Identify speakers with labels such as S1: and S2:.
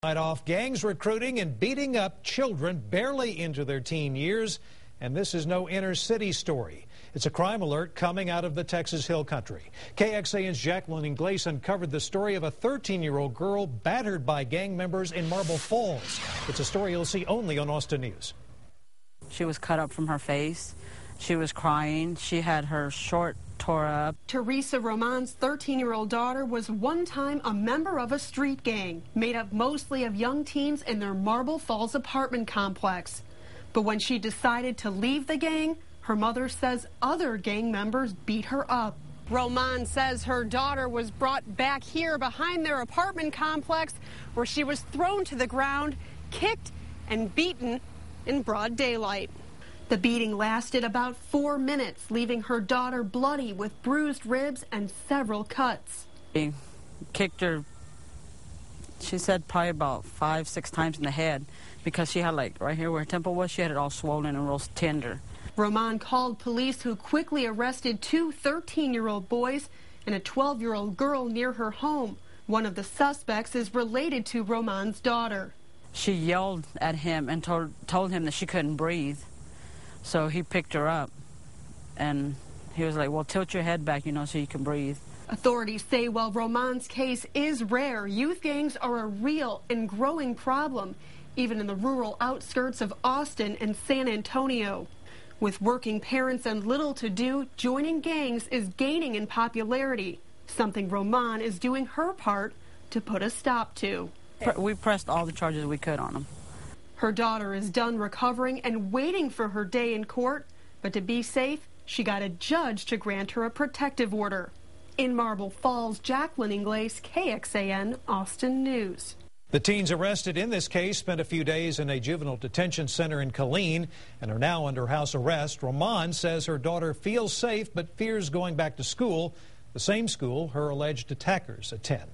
S1: Off gangs recruiting and beating up children barely into their teen years, and this is no inner city story. It's a crime alert coming out of the Texas Hill Country. KXAN's Jacqueline Inglese uncovered the story of a 13-year-old girl battered by gang members in Marble Falls. It's a story you'll see only on Austin News.
S2: She was cut up from her face. She was crying. She had her short tore up.
S3: Teresa Roman's 13-year-old daughter was one time a member of a street gang made up mostly of young teens in their Marble Falls apartment complex. But when she decided to leave the gang, her mother says other gang members beat her up. Roman says her daughter was brought back here behind their apartment complex where she was thrown to the ground, kicked, and beaten in broad daylight. The beating lasted about 4 minutes, leaving her daughter bloody with bruised ribs and several cuts.
S2: He kicked her, she said, probably about 5-6 times in the head because she had, like, right here where her temple was, she had it all swollen and real tender.
S3: Roman called police, who quickly arrested 2 13-year-old boys and a 12-year-old girl near her home. One of the suspects is related to Roman's daughter.
S2: She yelled at him and told him that she couldn't breathe. So he picked her up, and he was like, well, tilt your head back, so you can breathe.
S3: Authorities say while Roman's case is rare, youth gangs are a real and growing problem, even in the rural outskirts of Austin and San Antonio. With working parents and little to do, joining gangs is gaining in popularity, something Roman is doing her part to put a stop to.
S2: We pressed all the charges we could on him.
S3: Her daughter is done recovering and waiting for her day in court, but to be safe, she got a judge to grant her a protective order. In Marble Falls, Jacqueline Inglese, KXAN, Austin News.
S1: The teens arrested in this case spent a few days in a juvenile detention center in Killeen and are now under house arrest. Roman says her daughter feels safe but fears going back to school, the same school her alleged attackers attend.